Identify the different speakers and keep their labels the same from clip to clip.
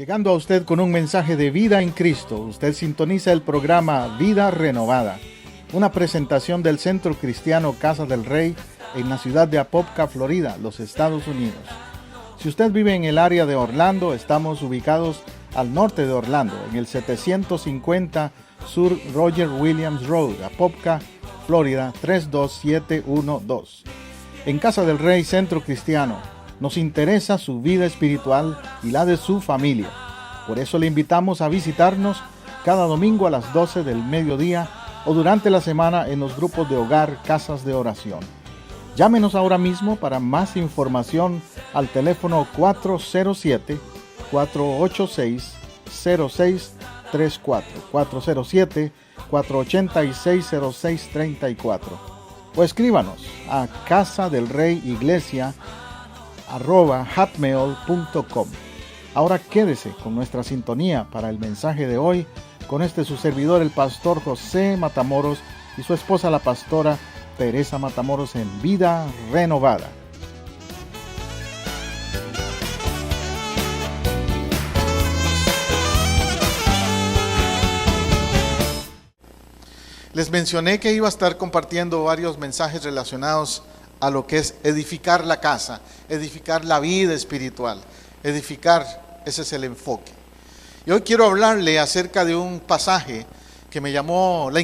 Speaker 1: Llegando a usted con un mensaje de vida en Cristo, usted sintoniza el programa Vida Renovada, una presentación del Centro Cristiano Casa del Rey en la ciudad de Apopka, Florida, los Estados Unidos. Si usted vive en el área de Orlando, estamos ubicados al norte de Orlando, en el 750 Sur Roger Williams Road, Apopka, Florida 32712. En Casa del Rey Centro Cristiano, nos interesa su vida espiritual y la de su familia. Por eso le invitamos a visitarnos cada domingo a las 12 del mediodía o durante la semana en los grupos de hogar Casas de Oración. Llámenos ahora mismo para más información al teléfono 407-486-0634, 407-486-0634. O escríbanos a casadelreyiglesia@hotmail.com. Ahora quédese con nuestra sintonía para el mensaje de hoy, con su servidor, el pastor José Matamoros, y su esposa, la pastora Teresa Matamoros, en Vida Renovada. Les mencioné que iba a estar compartiendo varios mensajes relacionados a lo que es edificar la casa, edificar la vida espiritual, edificar, ese es el enfoque. Y hoy quiero hablarle acerca de un pasaje que me llamó la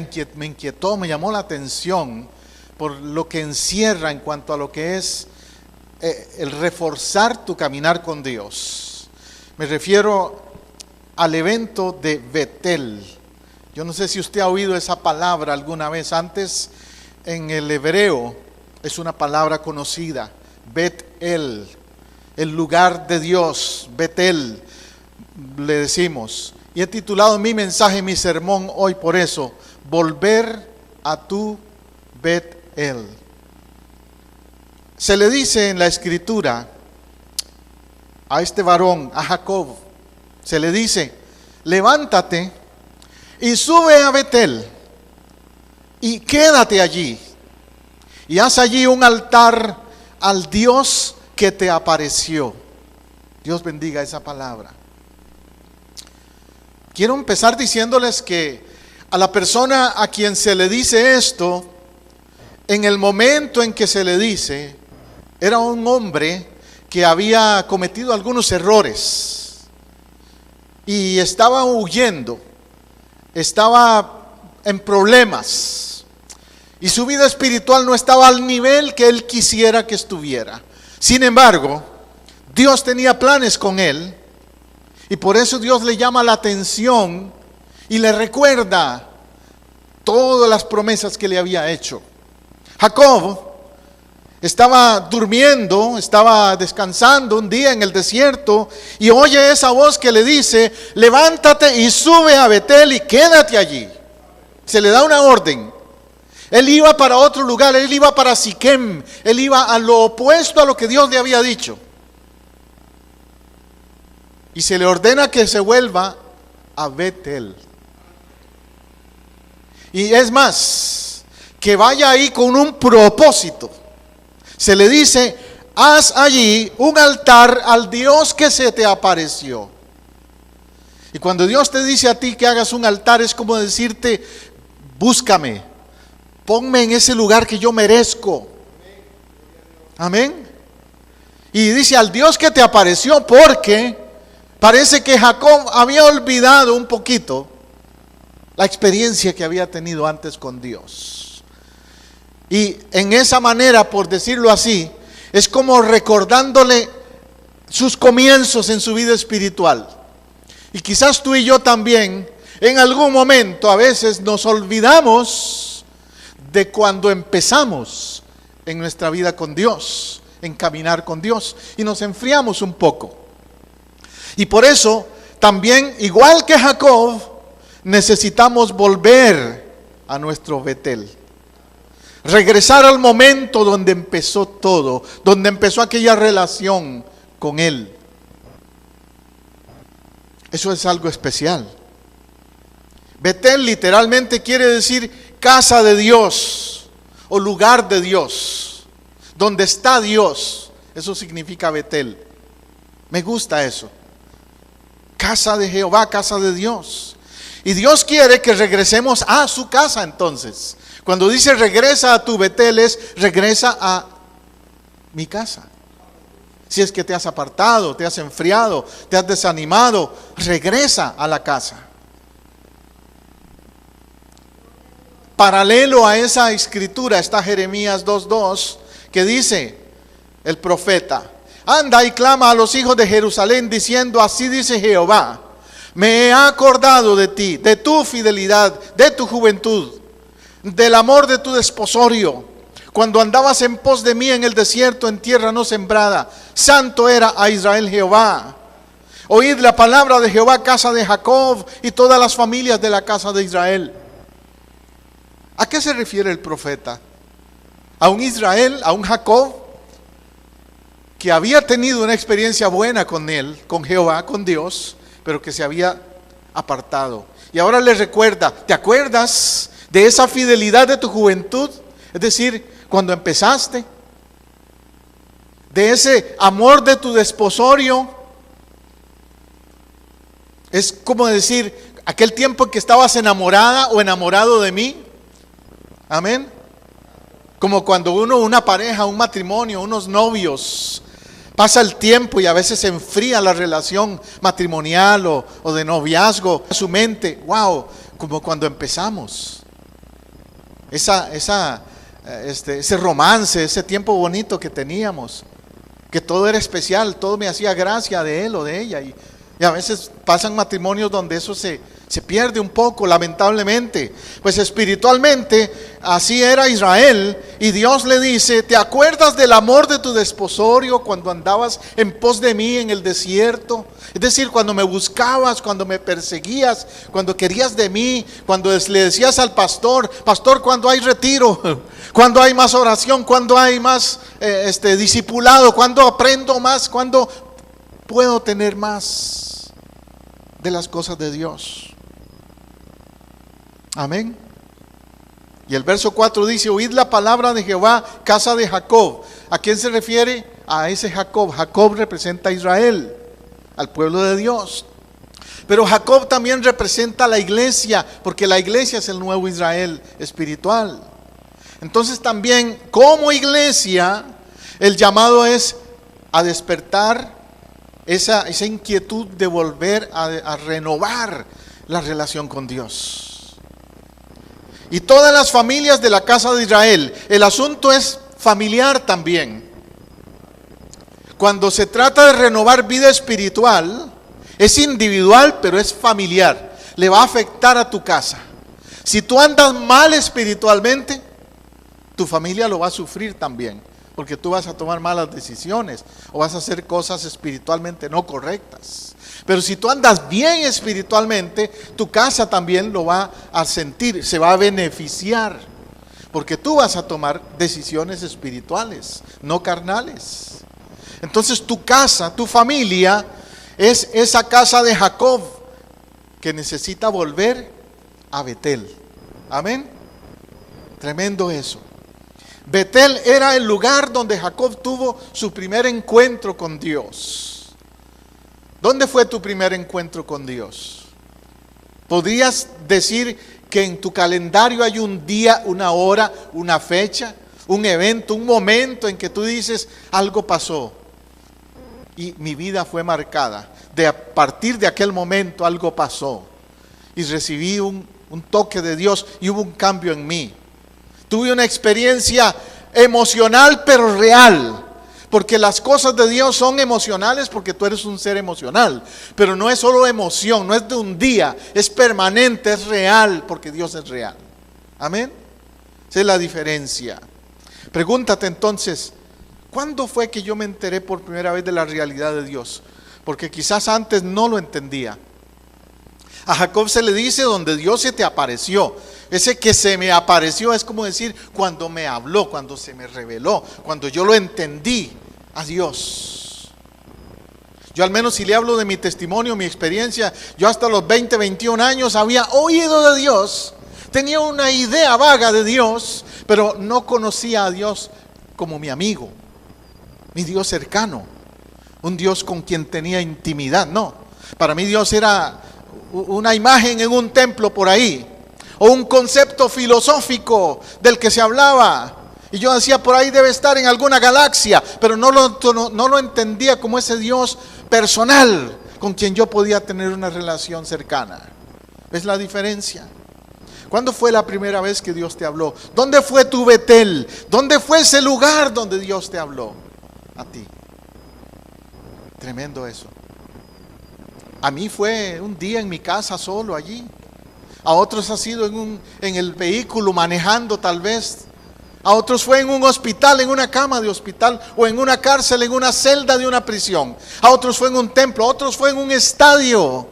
Speaker 1: atención por lo que encierra en cuanto a lo que es el reforzar tu caminar con Dios. Me refiero al evento de Betel. Yo no sé si usted ha oído esa palabra alguna vez antes. En el hebreo es una palabra conocida, Bet-El, el lugar de Dios, Betel, le decimos. Y he titulado mi mensaje, mi sermón hoy por eso, volver a tu Bet-El. Se le dice en la escritura a este varón, a Jacob, se le dice, levántate y sube a Betel y quédate allí. Y haz allí un altar al Dios que te apareció. Dios bendiga esa palabra. Quiero empezar diciéndoles que a la persona a quien se le dice esto, en el momento en que se le dice, era un hombre que había cometido algunos errores y estaba huyendo, estaba en problemas. Y su vida espiritual no estaba al nivel que él quisiera que estuviera. Sin embargo, Dios tenía planes con él. Y por eso Dios le llama la atención y le recuerda todas las promesas que le había hecho. Jacob estaba durmiendo, estaba descansando un día en el desierto y oye esa voz que le dice, levántate y sube a Betel y quédate allí. Se le da una orden. Él iba para otro lugar, él iba para Siquem, él iba a lo opuesto a lo que Dios le había dicho. Y se le ordena que se vuelva a Betel. Y es más, que vaya ahí con un propósito. Se le dice, haz allí un altar al Dios que se te apareció. Y cuando Dios te dice a ti que hagas un altar, es como decirte, búscame. Ponme en ese lugar que yo merezco. Amén. Y dice al Dios que te apareció, porque parece que Jacob había olvidado un poquito la experiencia que había tenido antes con Dios. Y en esa manera, por decirlo así, es como recordándole sus comienzos en su vida espiritual. Y quizás tú y yo también, en algún momento, a veces nos olvidamos de cuando empezamos en nuestra vida con Dios, en caminar con Dios, y nos enfriamos un poco. Y por eso, también, igual que Jacob, necesitamos volver a nuestro Betel. Regresar al momento donde empezó todo, donde empezó aquella relación con Él. Eso es algo especial. Betel literalmente quiere decir casa de Dios o lugar de Dios, donde está Dios. Eso significa Betel. Me gusta eso. Casa de Jehová, casa de Dios. Y Dios quiere que regresemos a su casa entonces. Cuando dice regresa a tu Betel, es regresa a mi casa. Si es que te has apartado, te has enfriado, te has desanimado, regresa a la casa. Paralelo a esa escritura está Jeremías 2:2, que dice el profeta: anda y clama a los hijos de Jerusalén diciendo, así dice Jehová, me he acordado de ti, de tu fidelidad, de tu juventud, del amor de tu desposorio, cuando andabas en pos de mí en el desierto, en tierra no sembrada. Santo era a Israel Jehová. Oíd la palabra de Jehová, casa de Jacob, y todas las familias de la casa de Israel. ¿A qué se refiere el profeta? ¿A un Israel, a un Jacob, que había tenido una experiencia buena con él, con Jehová, con Dios, pero que se había apartado? Y ahora le recuerda, ¿te acuerdas de esa fidelidad de tu juventud? Es decir, cuando empezaste, de ese amor de tu desposorio. Es como decir, aquel tiempo en que estabas enamorada o enamorado de mí. Amén. Como cuando una pareja, un matrimonio, unos novios, pasa el tiempo y a veces se enfría la relación matrimonial o de noviazgo. Su mente, wow, como cuando empezamos. Ese romance, ese tiempo bonito que teníamos, que todo era especial, todo me hacía gracia de él o de ella. Y a veces pasan matrimonios donde eso se pierde un poco, lamentablemente. Pues espiritualmente así era Israel, y Dios le dice, ¿te acuerdas del amor de tu desposorio cuando andabas en pos de mí en el desierto? Es decir, cuando me buscabas, cuando me perseguías, cuando querías de mí, cuando le decías al pastor, pastor, ¿cuándo hay retiro? ¿Cuándo hay más oración? ¿Cuándo hay más discipulado? ¿Cuándo aprendo más? ¿Cuándo puedo tener más de las cosas de Dios? Amén. Y el verso 4 dice, oíd la palabra de Jehová, casa de Jacob. ¿A quién se refiere? A ese Jacob. Jacob representa a Israel, al pueblo de Dios. Pero Jacob también representa a la iglesia, porque la iglesia es el nuevo Israel espiritual. Entonces también como iglesia, el llamado es a despertar esa inquietud de volver a renovar la relación con Dios. Y todas las familias de la casa de Israel, el asunto es familiar también. Cuando se trata de renovar vida espiritual, es individual, pero es familiar. Le va a afectar a tu casa. Si tú andas mal espiritualmente, tu familia lo va a sufrir también, porque tú vas a tomar malas decisiones o vas a hacer cosas espiritualmente no correctas. Pero si tú andas bien espiritualmente, tu casa también lo va a sentir, se va a beneficiar, porque tú vas a tomar decisiones espirituales, no carnales. Entonces tu casa, tu familia, es esa casa de Jacob que necesita volver a Betel. Amén. Tremendo eso. Betel era el lugar donde Jacob tuvo su primer encuentro con Dios. ¿Dónde fue tu primer encuentro con Dios? ¿Podrías decir que en tu calendario hay un día, una hora, una fecha, un evento, un momento en que tú dices, algo pasó y mi vida fue marcada? A partir de aquel momento algo pasó y recibí un toque de Dios y hubo un cambio en mí. Tuve una experiencia emocional pero real, porque las cosas de Dios son emocionales porque tú eres un ser emocional, pero no es solo emoción, no es de un día, es permanente, es real, porque Dios es real. Amén. Esa es la diferencia. Pregúntate entonces, ¿cuándo fue que yo me enteré por primera vez de la realidad de Dios? Porque quizás antes no lo entendía. A Jacob se le dice donde Dios se te apareció. Ese que se me apareció es como decir cuando me habló, cuando se me reveló, cuando yo lo entendí a Dios. Yo al menos si le hablo de mi testimonio, mi experiencia, yo hasta los 20, 21 años había oído de Dios, tenía una idea vaga de Dios, pero no conocía a Dios como mi amigo, mi Dios cercano, un Dios con quien tenía intimidad, no. Para mí Dios era una imagen en un templo por ahí, o un concepto filosófico del que se hablaba. Y yo decía, por ahí debe estar en alguna galaxia, pero no lo entendía como ese Dios personal con quien yo podía tener una relación cercana. ¿Ves la diferencia? ¿Cuándo fue la primera vez que Dios te habló? ¿Dónde fue tu Betel? ¿Dónde fue ese lugar donde Dios te habló? A ti. Tremendo eso. A mí fue un día en mi casa solo allí. A otros ha sido en el vehículo manejando tal vez. A otros fue en un hospital, en una cama de hospital, o en una cárcel, en una celda de una prisión. A otros fue en un templo, a otros fue en un estadio,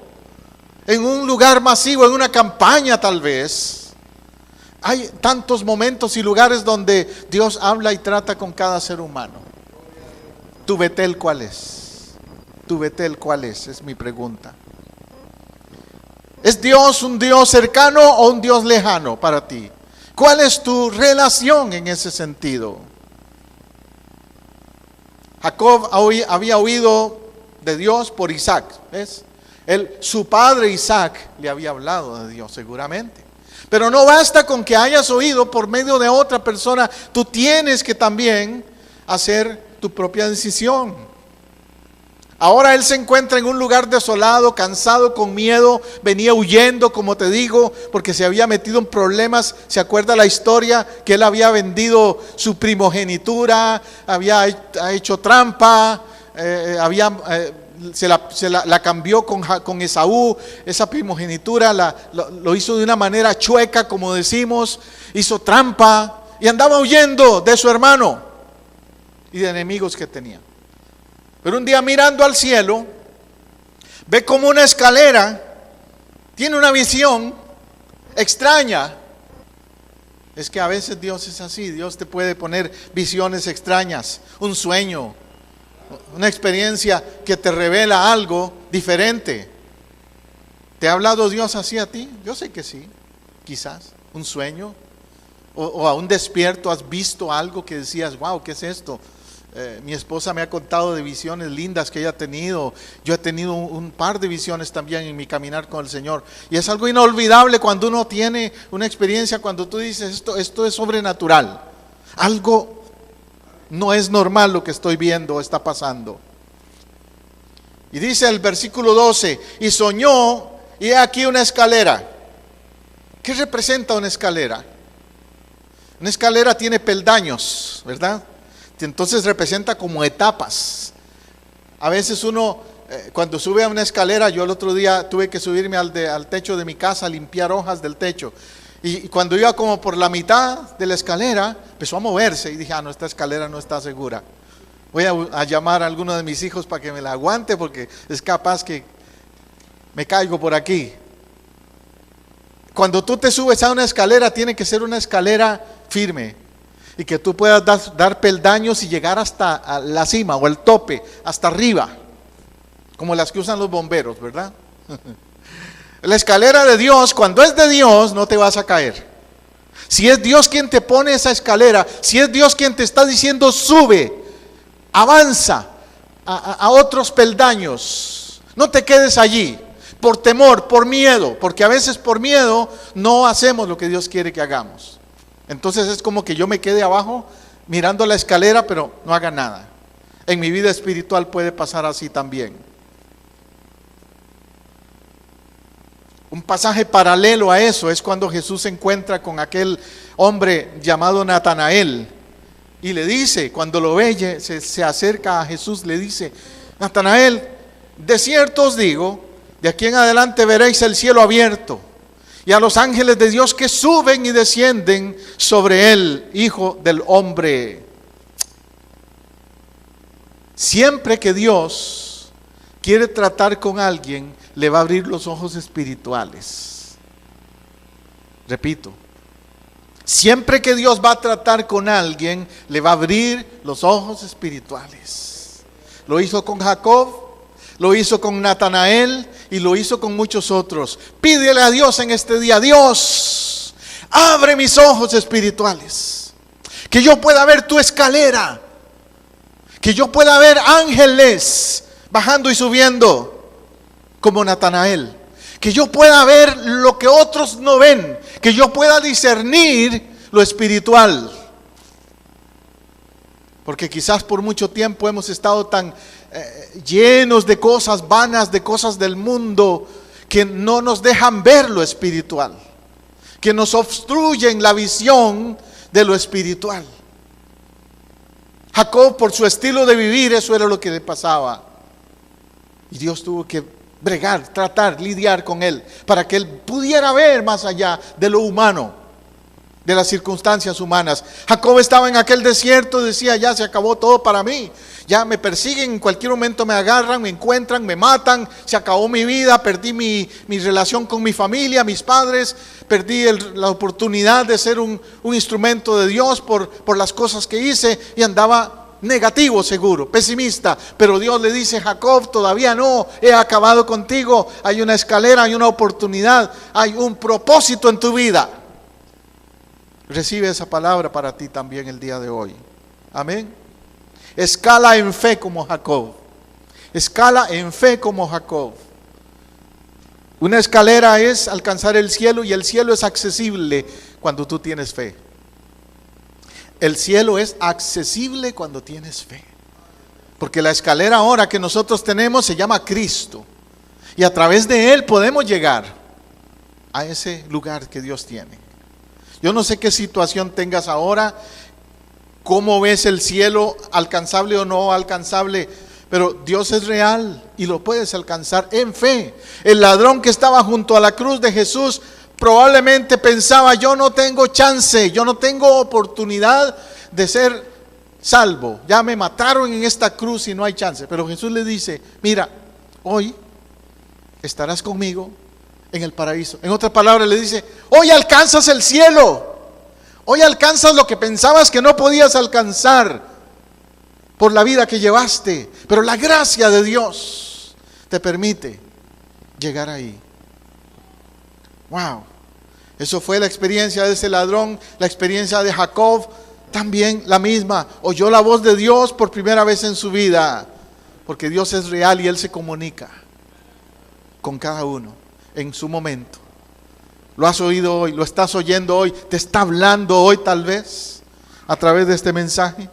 Speaker 1: en un lugar masivo, en una campaña tal vez. Hay tantos momentos y lugares donde Dios habla y trata con cada ser humano. ¿Tu Betel cuál es? ¿Tu Betel cuál es? Es mi pregunta. ¿Es Dios un Dios cercano o un Dios lejano para ti? ¿Cuál es tu relación en ese sentido? Jacob había oído de Dios por Isaac, ¿ves? Su padre Isaac le había hablado de Dios seguramente. Pero no basta con que hayas oído por medio de otra persona, tú tienes que también hacer tu propia decisión. Ahora él se encuentra en un lugar desolado, cansado, con miedo, venía huyendo, como te digo, porque se había metido en problemas. ¿Se acuerda la historia? Que él había vendido su primogenitura, había hecho trampa, se la cambió con Esaú, esa primogenitura lo hizo de una manera chueca, como decimos, hizo trampa y andaba huyendo de su hermano y de enemigos que tenía. Pero un día mirando al cielo, ve como una escalera, tiene una visión extraña. Es que a veces Dios es así, Dios te puede poner visiones extrañas, un sueño, una experiencia que te revela algo diferente. ¿Te ha hablado Dios así a ti? Yo sé que sí, quizás, un sueño, o a un despierto has visto algo que decías, wow, ¿qué es esto? Mi esposa me ha contado de visiones lindas que ella ha tenido. Yo he tenido un par de visiones también en mi caminar con el Señor. Y es algo inolvidable cuando uno tiene una experiencia, cuando tú dices, esto es sobrenatural. Algo no es normal lo que estoy viendo, está pasando. Y dice el versículo 12, y soñó, y he aquí una escalera. ¿Qué representa una escalera? Una escalera tiene peldaños, ¿verdad? Entonces representa como etapas. A veces uno, cuando sube a una escalera, yo el otro día tuve que subirme al techo de mi casa a limpiar hojas del techo. Y cuando iba como por la mitad de la escalera, empezó a moverse y dije, no, esta escalera no está segura. Voy a llamar a alguno de mis hijos para que me la aguante porque es capaz que me caigo por aquí. Cuando tú te subes a una escalera, tiene que ser una escalera firme. Y que tú puedas dar peldaños y llegar hasta la cima o el tope, hasta arriba, como las que usan los bomberos, ¿verdad? La escalera de Dios, cuando es de Dios, no te vas a caer. Si es Dios quien te pone esa escalera, si es Dios quien te está diciendo sube, avanza a otros peldaños, no te quedes allí, por temor, por miedo, porque a veces por miedo no hacemos lo que Dios quiere que hagamos. Entonces es como que yo me quede abajo mirando la escalera, pero no haga nada. En mi vida espiritual puede pasar así también. Un pasaje paralelo a eso es cuando Jesús se encuentra con aquel hombre llamado Natanael y le dice, cuando lo ve, se acerca a Jesús, le dice, Natanael, de cierto os digo, de aquí en adelante veréis el cielo abierto y a los ángeles de Dios que suben y descienden sobre él, Hijo del Hombre. Siempre que Dios quiere tratar con alguien, le va a abrir los ojos espirituales. Repito, siempre que Dios va a tratar con alguien, le va a abrir los ojos espirituales. Lo hizo con Jacob, lo hizo con Natanael y lo hizo con muchos otros. Pídele a Dios en este día, Dios, abre mis ojos espirituales, que yo pueda ver tu escalera, que yo pueda ver ángeles bajando y subiendo, como Natanael. Que yo pueda ver lo que otros no ven, que yo pueda discernir lo espiritual. Porque quizás por mucho tiempo hemos estado tan llenos de cosas vanas, de cosas del mundo, que no nos dejan ver lo espiritual, que nos obstruyen la visión de lo espiritual. Jacob, por su estilo de vivir, eso era lo que le pasaba. Y Dios tuvo que bregar, tratar, lidiar con él, para que él pudiera ver más allá de lo humano, de las circunstancias humanas. Jacob estaba en aquel desierto, decía, ya se acabó todo para mí. Ya me persiguen, en cualquier momento me agarran, me encuentran, me matan, se acabó mi vida, perdí mi relación con mi familia, mis padres, perdí la oportunidad de ser un instrumento de Dios por las cosas que hice, y andaba negativo seguro, pesimista. Pero Dios le dice, Jacob, todavía no he acabado contigo, hay una escalera, hay una oportunidad, hay un propósito en tu vida. Recibe esa palabra para ti también el día de hoy. Amén. Escala en fe como Jacob. Escala en fe como Jacob. Una escalera es alcanzar el cielo, y el cielo es accesible cuando tú tienes fe. El cielo es accesible cuando tienes fe. Porque la escalera ahora que nosotros tenemos se llama Cristo. Y a través de Él podemos llegar a ese lugar que Dios tiene. Yo no sé qué situación tengas ahora, cómo ves el cielo, alcanzable o no alcanzable, pero Dios es real y lo puedes alcanzar en fe. El ladrón que estaba junto a la cruz de Jesús probablemente pensaba, yo no tengo chance, yo no tengo oportunidad de ser salvo, ya me mataron en esta cruz y no hay chance. Pero Jesús le dice, mira, hoy estarás conmigo en el paraíso. En otras palabras le dice, hoy alcanzas el cielo. Hoy alcanzas lo que pensabas que no podías alcanzar por la vida que llevaste, pero la gracia de Dios te permite llegar ahí. Wow, eso fue la experiencia de ese ladrón, la experiencia de Jacob, también la misma. Oyó la voz de Dios por primera vez en su vida, porque Dios es real y Él se comunica con cada uno en su momento. Lo has oído hoy, lo estás oyendo hoy, te está hablando hoy tal vez a través de este mensaje.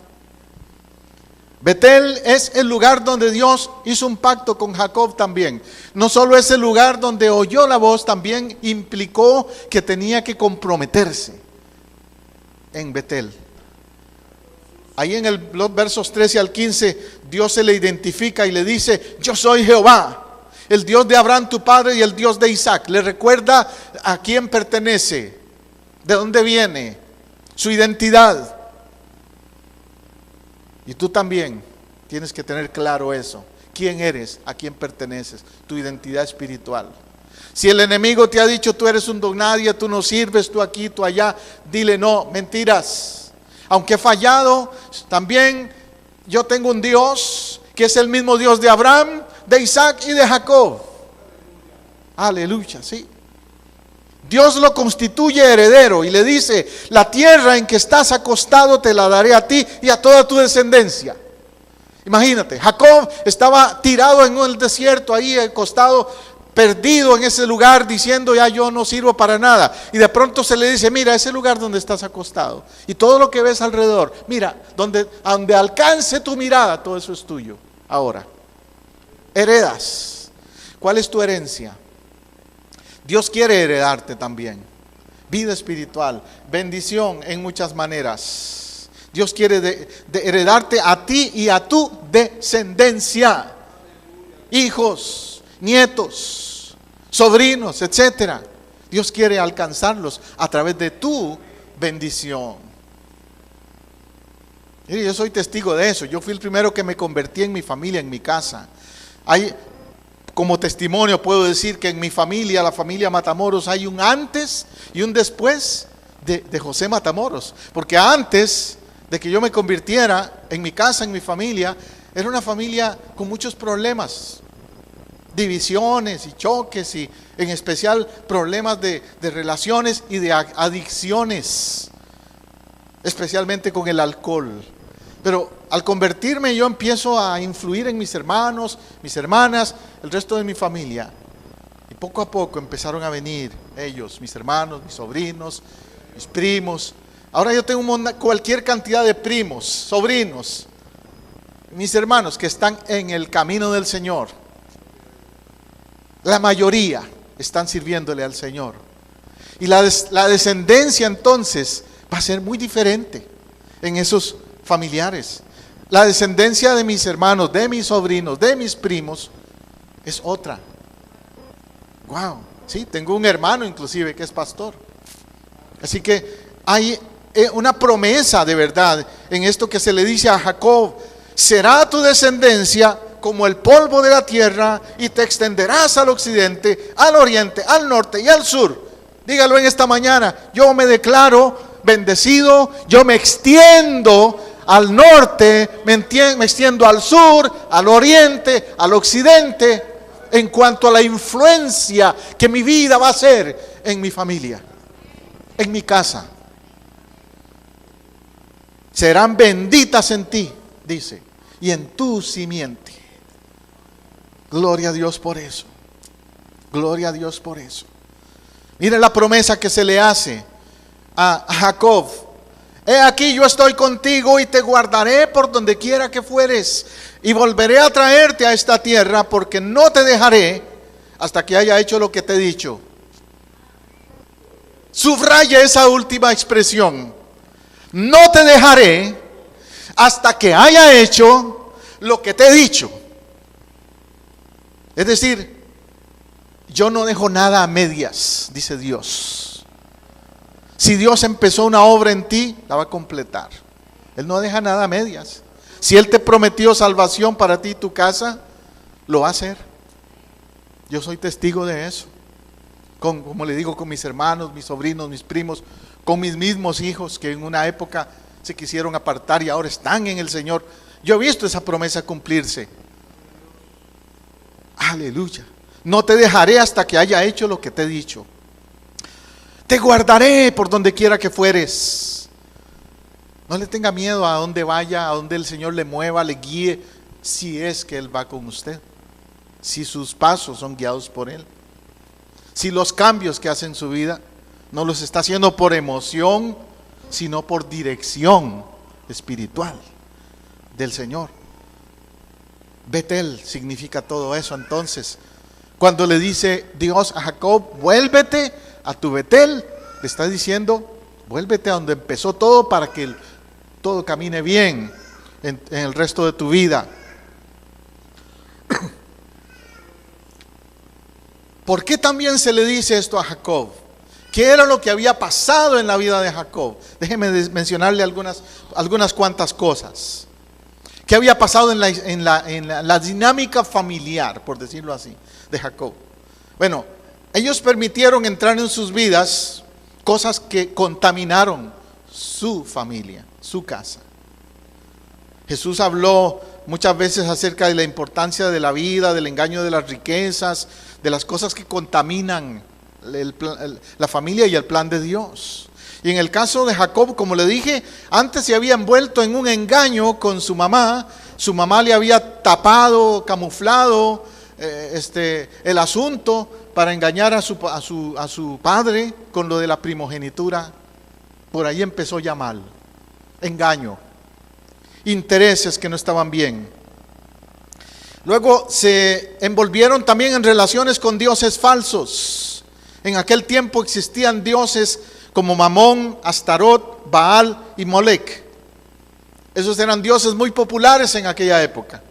Speaker 1: Betel es el lugar donde Dios hizo un pacto con Jacob también. No solo es el lugar donde oyó la voz, también implicó que tenía que comprometerse en Betel. Ahí en los versos 13 al 15, Dios se le identifica y le dice, yo soy Jehová, el Dios de Abraham tu padre y el Dios de Isaac. Le recuerda a quién pertenece, de dónde viene, su identidad. Y tú también tienes que tener claro eso. ¿Quién eres? ¿A quién perteneces? Tu identidad espiritual. Si el enemigo te ha dicho tú eres un don nadie, tú no sirves, tú aquí, tú allá, dile no, mentiras. Aunque he fallado, también yo tengo un Dios que es el mismo Dios de Abraham, de Isaac y de Jacob. Aleluya, sí. Dios lo constituye heredero y le dice, la tierra en que estás acostado te la daré a ti y a toda tu descendencia. Imagínate, Jacob estaba tirado en el desierto, ahí acostado, perdido en ese lugar, diciendo ya yo no sirvo para nada. Y de pronto se le dice, mira ese lugar donde estás acostado y todo lo que ves alrededor, mira, donde alcance tu mirada, todo eso es tuyo. Ahora, heredas. ¿Cuál es tu herencia? Dios quiere heredarte también. Vida espiritual, bendición en muchas maneras. Dios quiere de heredarte a ti y a tu descendencia. Hijos, nietos, sobrinos, etcétera. Dios quiere alcanzarlos a través de tu bendición. Mire, yo soy testigo de eso. Yo fui el primero que me convertí en mi familia, en mi casa. Como testimonio puedo decir que en mi familia, la familia Matamoros, hay un antes y un después de José Matamoros. Porque antes de que yo me convirtiera en mi casa, en mi familia, era una familia con muchos problemas, divisiones y choques, y en especial problemas de relaciones y de adicciones, especialmente con el alcohol. Pero Al convertirme yo empiezo a influir en mis hermanos, mis hermanas, el resto de mi familia. Y poco a poco empezaron a venir ellos, mis hermanos, mis sobrinos, mis primos. Ahora yo tengo cualquier cantidad de primos, sobrinos, mis hermanos que están en el camino del Señor. La mayoría están sirviéndole al Señor. Y la descendencia entonces va a ser muy diferente en esos familiares. La descendencia de mis hermanos, de mis sobrinos, de mis primos es otra. Wow, sí, tengo un hermano inclusive que es pastor. Así que hay una promesa de verdad en esto que se le dice a Jacob: será tu descendencia como el polvo de la tierra y te extenderás al occidente, al oriente, al norte y al sur. Dígalo en esta mañana: yo me declaro bendecido, yo me extiendo al norte, me extiendo al sur, al oriente, al occidente, en cuanto a la influencia que mi vida va a ser en mi familia, en mi casa. Serán benditas en ti, dice, y en tu simiente. Gloria a Dios por eso. Gloria a Dios por eso. Miren la promesa que se le hace a Jacob: he aquí yo estoy contigo y te guardaré por donde quiera que fueres, y volveré a traerte a esta tierra, porque no te dejaré hasta que haya hecho lo que te he dicho. Subraya esa última expresión: no te dejaré hasta que haya hecho lo que te he dicho. Es decir, yo no dejo nada a medias, dice Dios. Si Dios empezó una obra en ti, la va a completar. Él no deja nada a medias. Si Él te prometió salvación para ti y tu casa, lo va a hacer. Yo soy testigo de eso. Como le digo, con mis hermanos, mis sobrinos, mis primos, con mis mismos hijos que en una época se quisieron apartar y ahora están en el Señor. Yo he visto esa promesa cumplirse. Aleluya. No te dejaré hasta que haya hecho lo que te he dicho. Te guardaré por donde quiera que fueres. No le tenga miedo a donde vaya, a donde el Señor le mueva, le guíe, si es que Él va con usted. Si sus pasos son guiados por Él. Si los cambios que hace en su vida no los está haciendo por emoción, sino por dirección espiritual del Señor. Betel significa todo eso. Entonces, cuando le dice Dios a Jacob: vuélvete a tu Betel, le está diciendo: vuélvete a donde empezó todo, para que todo camine bien en el resto de tu vida. ¿Por qué también se le dice esto a Jacob? ¿Qué era lo que había pasado en la vida de Jacob? Déjeme mencionarle algunas cuantas cosas. ¿Qué había pasado en la dinámica familiar, por decirlo así, de Jacob? Bueno, ellos permitieron entrar en sus vidas cosas que contaminaron su familia, su casa. Jesús habló muchas veces acerca de la importancia de la vida, del engaño de las riquezas, de las cosas que contaminan la familia y el plan de Dios. Y en el caso de Jacob, como le dije, antes se había envuelto en un engaño con su mamá. Su mamá le había tapado, camuflado el asunto para engañar a su padre con lo de la primogenitura. Por ahí empezó ya mal. Engaño. Intereses que no estaban bien. Luego se envolvieron también en relaciones con dioses falsos. En aquel tiempo existían dioses como Mamón, Astarot, Baal y Molec. Esos eran dioses muy populares en aquella época.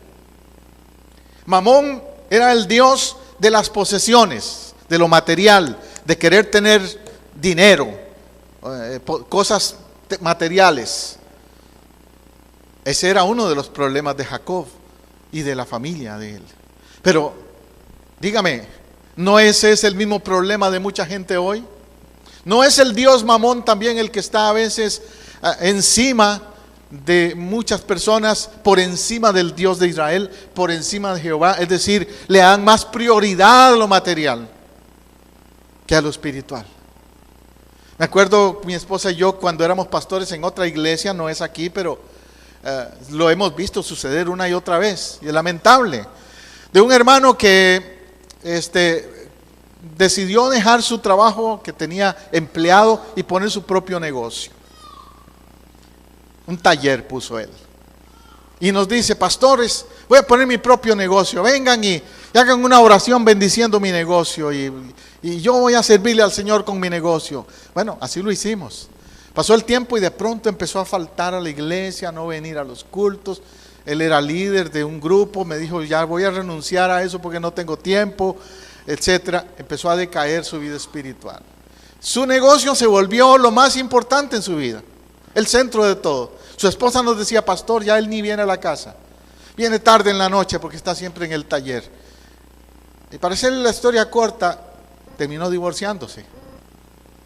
Speaker 1: Mamón era el dios de las posesiones, de lo material, de querer tener dinero, cosas materiales. Ese era uno de los problemas de Jacob y de la familia de él. Pero, dígame, ¿no ese es el mismo problema de mucha gente hoy? ¿No es el dios Mamón también el que está a veces encima de muchas personas, por encima del Dios de Israel, por encima de Jehová? Es decir, le dan más prioridad a lo material que a lo espiritual. Me acuerdo mi esposa y yo cuando éramos pastores en otra iglesia, no es aquí, pero lo hemos visto suceder una y otra vez, y es lamentable, de un hermano que decidió dejar su trabajo que tenía empleado y poner su propio negocio. Un taller puso él. Y nos dice: pastores, voy a poner mi propio negocio, vengan y hagan una oración bendiciendo mi negocio y yo voy a servirle al Señor con mi negocio. Bueno, así lo hicimos. Pasó el tiempo y de pronto empezó a faltar a la iglesia, a no venir a los cultos. Él era líder de un grupo, me dijo: ya voy a renunciar a eso porque no tengo tiempo, etcétera. Empezó a decaer su vida espiritual. Su negocio se volvió lo más importante en su vida, el centro de todo. Su esposa nos decía: pastor, ya él ni viene a la casa, viene tarde en la noche porque está siempre en el taller. Y para hacerle la historia corta, terminó divorciándose,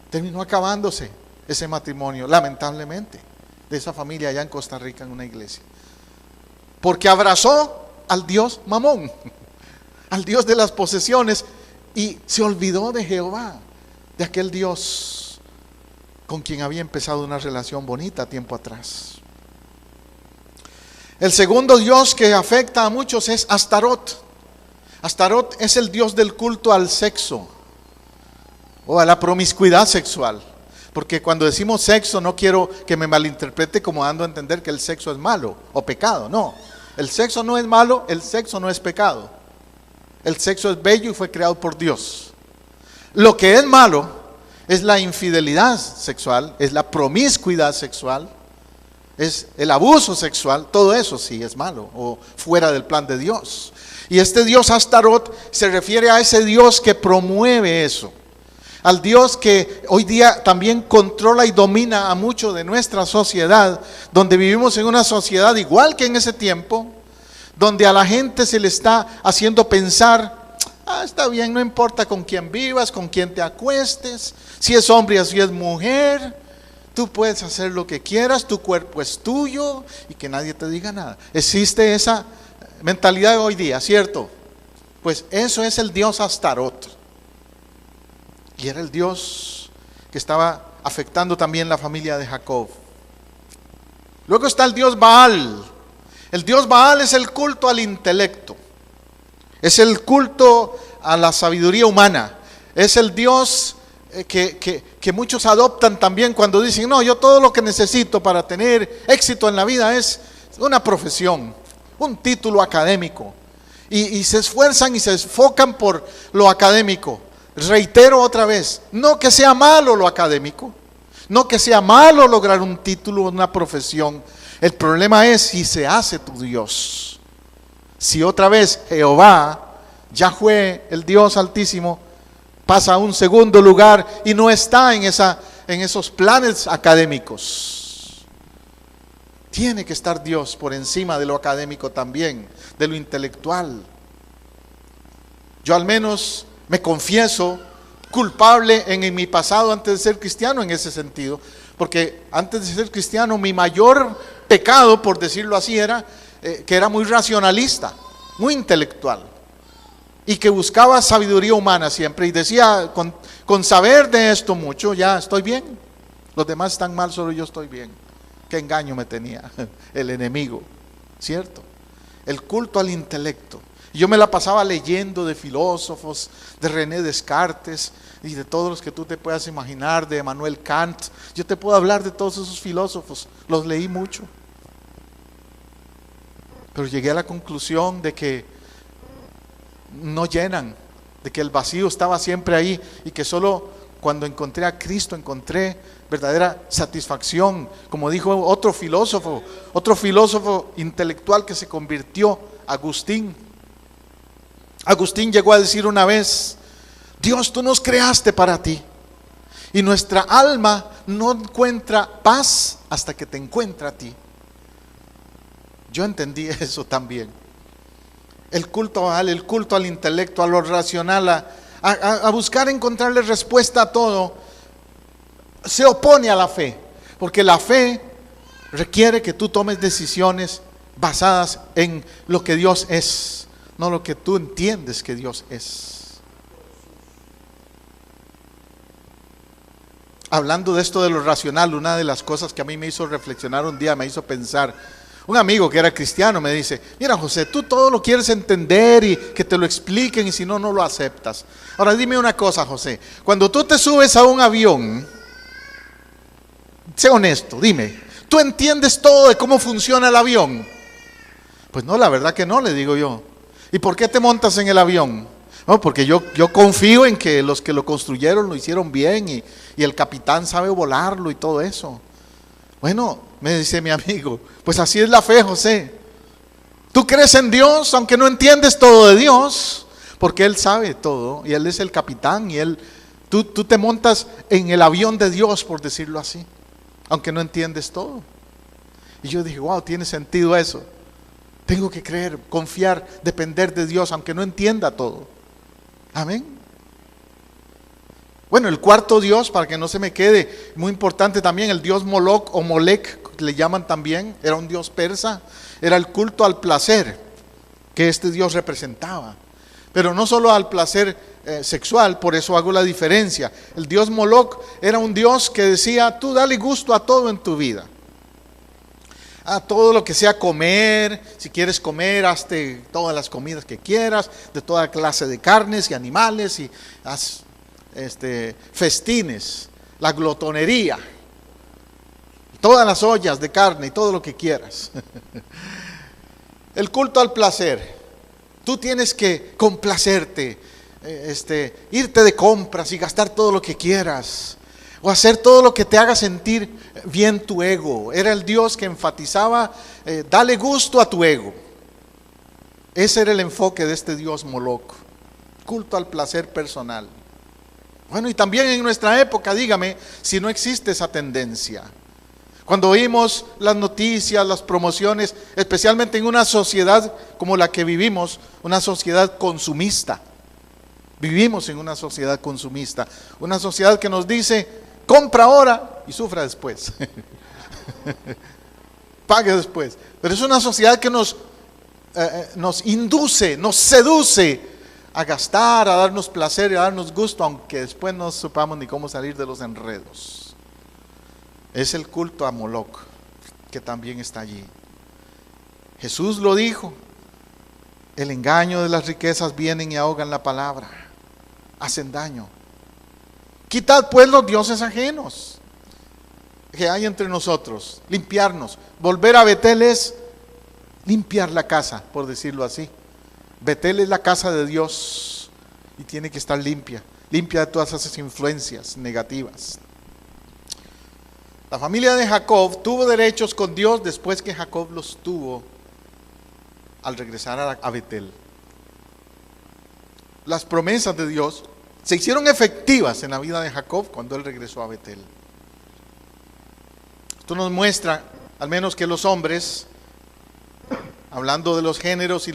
Speaker 1: terminó acabándose ese matrimonio, lamentablemente, de esa familia allá en Costa Rica, en una iglesia, porque abrazó al Dios Mamón, al Dios de las posesiones, y se olvidó de Jehová, de aquel Dios con quien había empezado una relación bonita tiempo atrás. El segundo Dios que afecta a muchos es Astarot. Astarot es el Dios del culto al sexo o a la promiscuidad sexual. Porque cuando decimos sexo, no quiero que me malinterprete como dando a entender que el sexo es malo o pecado. No, el sexo no es malo, el sexo no es pecado. El sexo es bello y fue creado por Dios. Lo que es malo es la infidelidad sexual, es la promiscuidad sexual, es el abuso sexual. Todo eso sí es malo o fuera del plan de Dios. Y este Dios Astarot se refiere a ese Dios que promueve eso, al Dios que hoy día también controla y domina a mucho de nuestra sociedad, donde vivimos en una sociedad igual que en ese tiempo, donde a la gente se le está haciendo pensar: está bien, no importa con quién vivas, con quién te acuestes, si es hombre o si es mujer, tú puedes hacer lo que quieras, tu cuerpo es tuyo y que nadie te diga nada. Existe esa mentalidad hoy día, ¿cierto? Pues eso es el Dios Astarot. Y era el Dios que estaba afectando también la familia de Jacob. Luego está el Dios Baal. El Dios Baal es el culto al intelecto, es el culto a la sabiduría humana, es el Dios que muchos adoptan también cuando dicen: no, yo todo lo que necesito para tener éxito en la vida es una profesión, un título académico, y se esfuerzan y se enfocan por lo académico. Reitero otra vez, no que sea malo lo académico, no que sea malo lograr un título, una profesión. El problema es si se hace tu Dios. Si otra vez Jehová, Yahweh, el Dios Altísimo, pasa a un segundo lugar y no está en esos planes académicos. Tiene que estar Dios por encima de lo académico también, de lo intelectual. Yo al menos me confieso culpable en mi pasado antes de ser cristiano en ese sentido, porque antes de ser cristiano mi mayor pecado, por decirlo así, era que era muy racionalista, muy intelectual, y que buscaba sabiduría humana siempre, y decía: con saber de esto mucho ya estoy bien, los demás están mal, solo yo estoy bien. Qué engaño me tenía el enemigo, ¿cierto? El culto al intelecto. Yo me la pasaba leyendo de filósofos, de René Descartes y de todos los que tú te puedas imaginar, de Emmanuel Kant. Yo te puedo hablar de todos esos filósofos, los leí mucho. Pero llegué a la conclusión de que no llenan, de que el vacío estaba siempre ahí y que solo cuando encontré a Cristo encontré verdadera satisfacción. Como dijo otro filósofo intelectual que se convirtió, Agustín. Agustín llegó a decir una vez: Dios, tú nos creaste para ti y nuestra alma no encuentra paz hasta que te encuentra a ti. Yo entendí eso también. El culto al intelecto, a lo racional, a buscar encontrarle respuesta a todo, se opone a la fe, porque la fe requiere que tú tomes decisiones basadas en lo que Dios es, no lo que tú entiendes que Dios es. Hablando de esto de lo racional, una de las cosas que a mí me hizo reflexionar un día, me hizo pensar, Un amigo que era cristiano me dice, mira José, tú todo lo quieres entender y que te lo expliquen y si no, no lo aceptas. Ahora dime una cosa, José, cuando tú te subes a un avión, sé honesto, dime, ¿tú entiendes todo de cómo funciona el avión? Pues no, la verdad que no, le digo yo. ¿Y por qué te montas en el avión? No, porque yo confío en que los que lo construyeron lo hicieron bien y el capitán sabe volarlo y todo eso. Bueno, me dice mi amigo, pues así es la fe, José. Tú crees en Dios aunque no entiendes todo de Dios, porque Él sabe todo y Él es el capitán y tú te montas en el avión de Dios, por decirlo así, aunque no entiendes todo. Y yo dije, wow, tiene sentido eso. Tengo que creer, confiar, depender de Dios aunque no entienda todo. Amén. Bueno, el cuarto dios, para que no se me quede, muy importante también, el dios Moloch o Molec, le llaman también, era un dios persa, era el culto al placer que este dios representaba. Pero no solo al placer sexual, por eso hago la diferencia. El dios Moloch era un dios que decía, tú dale gusto a todo en tu vida. A todo lo que sea comer, si quieres comer, hazte todas las comidas que quieras, de toda clase de carnes y animales y haz festines, la glotonería, todas las ollas de carne y todo lo que quieras. El culto al placer. Tú tienes que complacerte, irte de compras y gastar todo lo que quieras, o hacer todo lo que te haga sentir bien tu ego. Era el Dios que enfatizaba, dale gusto a tu ego. Ese era el enfoque de este Dios Moloch, culto al placer personal. Bueno, y también en nuestra época, dígame si no existe esa tendencia. Cuando oímos las noticias, las promociones, especialmente en una sociedad como la que vivimos, una sociedad consumista. Vivimos en una sociedad consumista, una sociedad que nos dice, compra ahora y sufra después. Pague después. Pero es una sociedad que nos induce, nos seduce a gastar, a darnos placer y a darnos gusto, aunque después no sepamos ni cómo salir de los enredos. Es el culto a Moloch que también está allí. Jesús lo dijo, el engaño de las riquezas vienen y ahogan la palabra, hacen daño. Quitad pues los dioses ajenos que hay entre nosotros, limpiarnos. Volver a Betel es limpiar la casa, por decirlo así. Betel es la casa de Dios y tiene que estar limpia de todas esas influencias negativas. La familia de Jacob tuvo derechos con Dios después que Jacob los tuvo al regresar a Betel. Las promesas de Dios se hicieron efectivas en la vida de Jacob cuando él regresó a Betel. Esto nos muestra, al menos que los hombres, hablando de los géneros y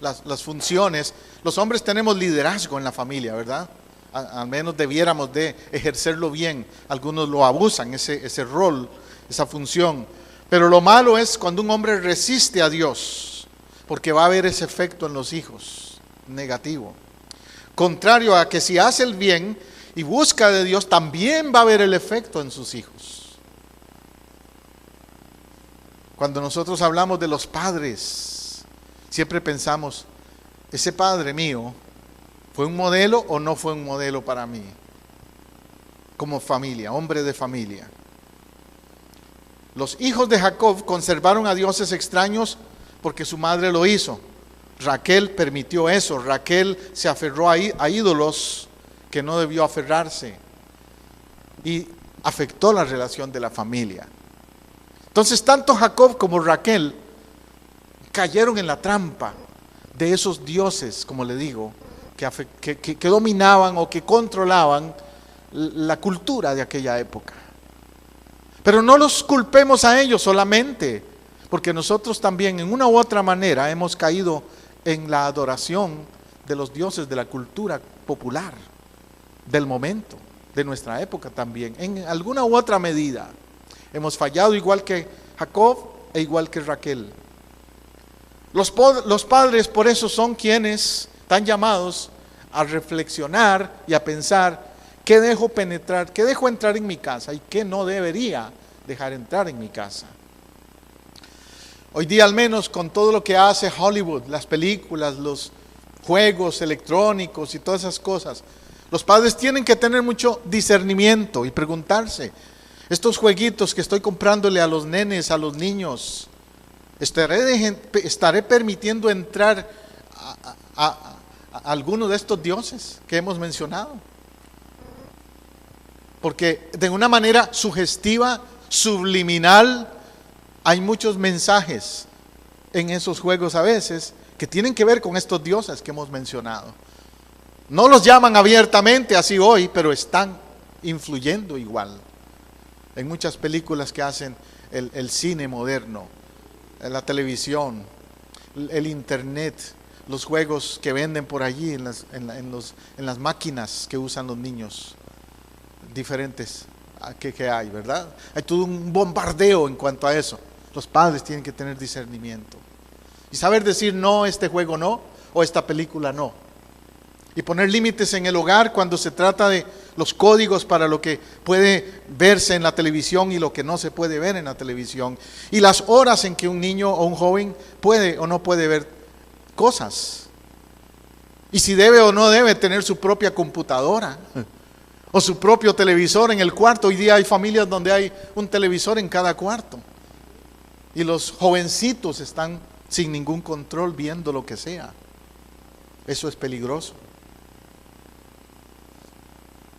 Speaker 1: las funciones, los hombres tenemos liderazgo en la familia, ¿verdad? Al menos debiéramos de ejercerlo bien. Algunos lo abusan, ese rol, esa función. Pero lo malo es cuando un hombre resiste a Dios, porque va a haber ese efecto en los hijos, negativo. Contrario a que si hace el bien y busca de Dios, también va a haber el efecto en sus hijos. Cuando nosotros hablamos de los padres, siempre pensamos, ¿ese padre mío fue un modelo o no fue un modelo para mí? Como familia, hombre de familia. Los hijos de Jacob conservaron a dioses extraños porque su madre lo hizo. Raquel permitió eso. Raquel se aferró a ídolos que no debió aferrarse y afectó la relación de la familia. Entonces tanto Jacob como Raquel cayeron en la trampa de esos dioses, como le digo, que dominaban o que controlaban la cultura de aquella época. Pero no los culpemos a ellos solamente, porque nosotros también en una u otra manera hemos caído en la adoración de los dioses de la cultura popular, del momento, de nuestra época también, en alguna u otra medida. Hemos fallado igual que Jacob e igual que Raquel. Los padres por eso son quienes están llamados a reflexionar y a pensar qué dejo penetrar, qué dejo entrar en mi casa y qué no debería dejar entrar en mi casa. Hoy día al menos con todo lo que hace Hollywood, las películas, los juegos electrónicos y todas esas cosas, los padres tienen que tener mucho discernimiento y preguntarse, estos jueguitos que estoy comprándole a los nenes, a los niños, ¿estaré permitiendo entrar a alguno de estos dioses que hemos mencionado? Porque de una manera sugestiva, subliminal, hay muchos mensajes en esos juegos a veces que tienen que ver con estos dioses que hemos mencionado. No los llaman abiertamente así hoy, pero están influyendo igual en muchas películas que hacen el cine moderno, la televisión, el internet, los juegos que venden por allí en las máquinas que usan los niños diferentes que hay, ¿verdad? Hay todo un bombardeo en cuanto a eso. Los padres tienen que tener discernimiento y saber decir no, este juego no, o esta película no. Y poner límites en el hogar cuando se trata de los códigos para lo que puede verse en la televisión y lo que no se puede ver en la televisión. Y las horas en que un niño o un joven puede o no puede ver cosas. Y si debe o no debe tener su propia computadora o su propio televisor en el cuarto. Hoy día hay familias donde hay un televisor en cada cuarto. Y los jovencitos están sin ningún control viendo lo que sea. Eso es peligroso.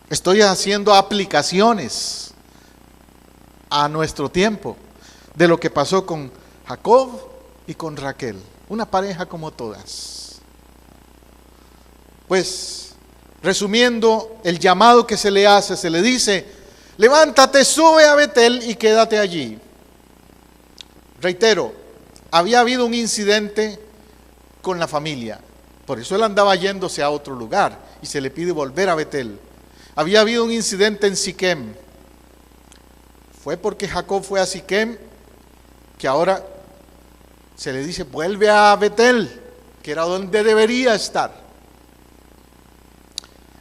Speaker 1: Estoy haciendo aplicaciones a nuestro tiempo de lo que pasó con Jacob y con Raquel, una pareja como todas. Pues, resumiendo, el llamado que se le hace, se le dice, levántate, sube a Betel y quédate allí. Reitero, había habido un incidente con la familia, por eso él andaba yéndose a otro lugar y se le pide volver a Betel. Había habido un incidente en Siquem. Fue porque Jacob fue a Siquem que ahora se le dice vuelve a Betel, que era donde debería estar.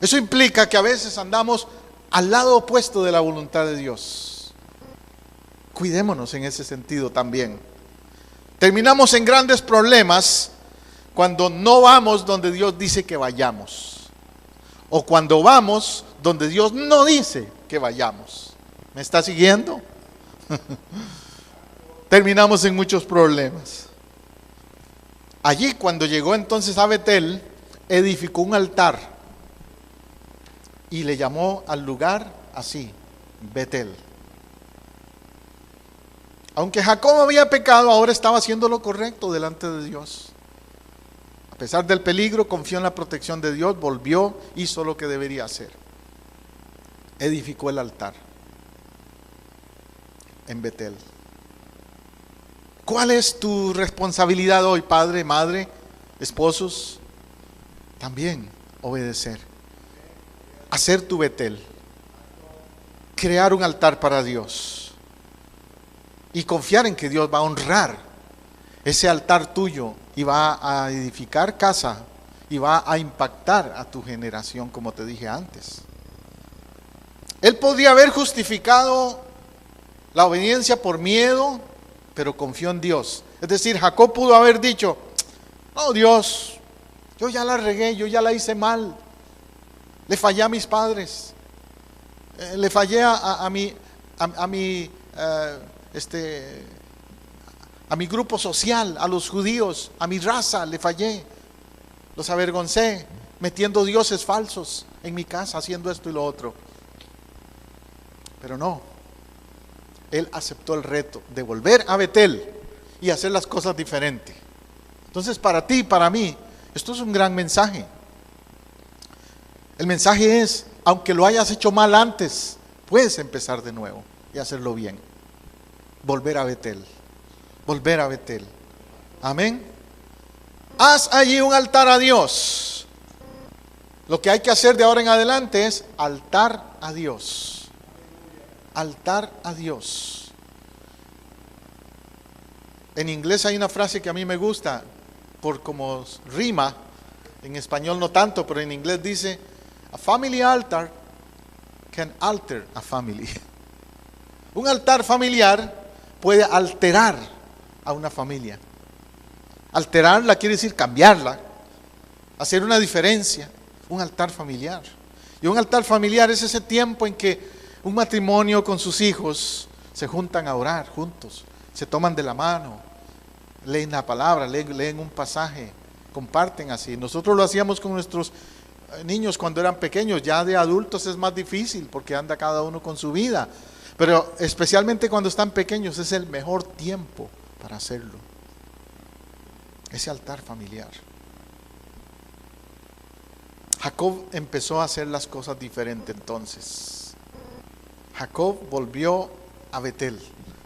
Speaker 1: Eso implica que a veces andamos al lado opuesto de la voluntad de Dios. Cuidémonos en ese sentido también. Terminamos en grandes problemas cuando no vamos donde Dios dice que vayamos. O cuando vamos donde Dios no dice que vayamos. ¿Me está siguiendo? Terminamos en muchos problemas. Allí cuando llegó entonces a Betel, edificó un altar y le llamó al lugar así, Betel. Aunque Jacob había pecado, ahora estaba haciendo lo correcto delante de Dios. A pesar del peligro, confió en la protección de Dios, volvió, hizo lo que debería hacer. Edificó el altar en Betel. ¿Cuál es tu responsabilidad hoy, padre, madre, esposos? También obedecer. Hacer tu Betel. Crear un altar para Dios. Y confiar en que Dios va a honrar ese altar tuyo y va a edificar casa y va a impactar a tu generación, como te dije antes. Él podría haber justificado la obediencia por miedo, pero confió en Dios. Es decir, Jacob pudo haber dicho, no, Dios, yo ya la regué, yo ya la hice mal, le fallé a mis padres, le fallé a mi grupo social, a los judíos, a mi raza, le fallé, los avergoncé, metiendo dioses falsos en mi casa, haciendo esto y lo otro. Pero no, él aceptó el reto de volver a Betel y hacer las cosas diferentes. Entonces, para ti y para mí, esto es un gran mensaje. El mensaje es, aunque lo hayas hecho mal antes, puedes empezar de nuevo y hacerlo bien. Volver a Betel. Volver a Betel. Amén. Haz allí un altar a Dios. Lo que hay que hacer de ahora en adelante es altar a Dios. Altar a Dios. En inglés hay una frase que a mí me gusta, por como rima, en español no tanto, pero en inglés dice, a family altar can alter a family. Un altar familiar puede alterar a una familia. Alterarla quiere decir cambiarla, hacer una diferencia. Un altar familiar. Y un altar familiar es ese tiempo en que un matrimonio con sus hijos se juntan a orar juntos, se toman de la mano, leen la palabra, leen un pasaje, comparten así. Nosotros lo hacíamos con nuestros niños cuando eran pequeños. Ya de adultos es más difícil porque anda cada uno con su vida, pero especialmente cuando están pequeños es el mejor tiempo para hacerlo. Ese altar familiar. Jacob empezó a hacer las cosas diferentes entonces. Jacob volvió a Betel.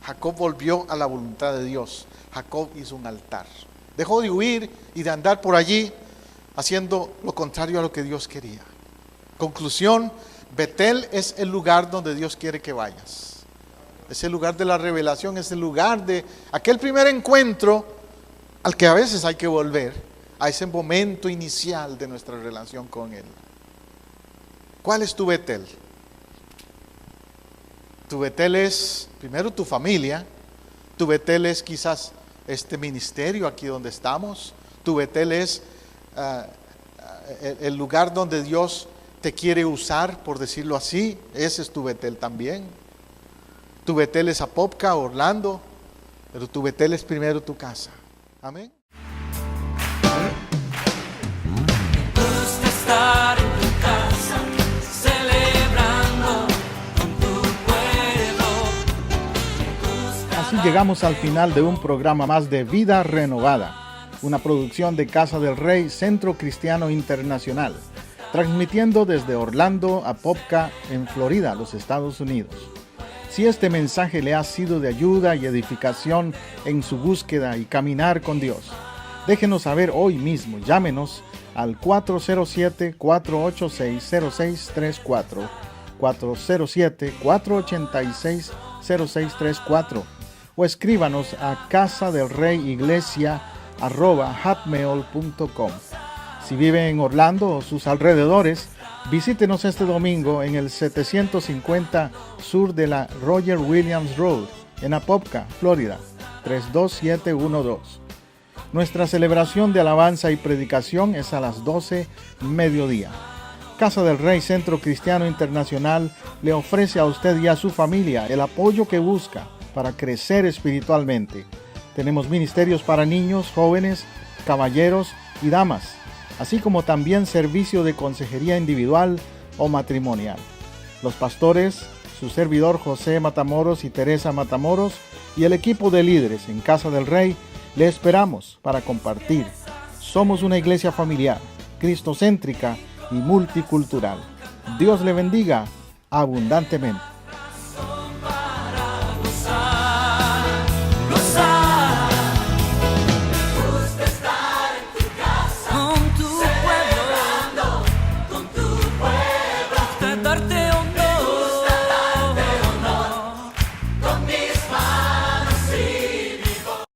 Speaker 1: Jacob volvió a la voluntad de Dios. Jacob hizo un altar. Dejó de huir y de andar por allí haciendo lo contrario a lo que Dios quería. Conclusión, Betel es el lugar donde Dios quiere que vayas. Es el lugar de la revelación, es el lugar de aquel primer encuentro al que a veces hay que volver, a ese momento inicial de nuestra relación con Él. ¿Cuál es tu Betel? Tu Betel es primero tu familia, tu Betel es quizás este ministerio aquí donde estamos, tu Betel es el lugar donde Dios te quiere usar, por decirlo así. Ese es tu Betel también. Tu Betel es Apopka, Orlando, pero tu Betel es primero tu casa. Amén.
Speaker 2: Gusta estar en tu casa, celebrando con tu pueblo.
Speaker 3: Así llegamos al final de un programa más de Vida Renovada, una producción de Casa del Rey Centro Cristiano Internacional, transmitiendo desde Orlando, Apopka, en Florida, los Estados Unidos. Si este mensaje le ha sido de ayuda y edificación en su búsqueda y caminar con Dios, déjenos saber hoy mismo. Llámenos al 407-486-0634, 407-486-0634, o escríbanos a casadelreyiglesia@hotmail.com. Si vive en Orlando o sus alrededores, visítenos este domingo en el 750 sur de la Roger Williams Road, en Apopka, Florida, 32712. Nuestra celebración de alabanza y predicación es a las 12 mediodía. Casa del Rey Centro Cristiano Internacional le ofrece a usted y a su familia el apoyo que busca para crecer espiritualmente. Tenemos ministerios para niños, jóvenes, caballeros y damas, así como también servicio de consejería individual o matrimonial. Los pastores, su servidor José Matamoros y Teresa Matamoros, y el equipo de líderes en Casa del Rey, le esperamos para compartir. Somos una iglesia familiar, cristocéntrica y multicultural. Dios le bendiga abundantemente.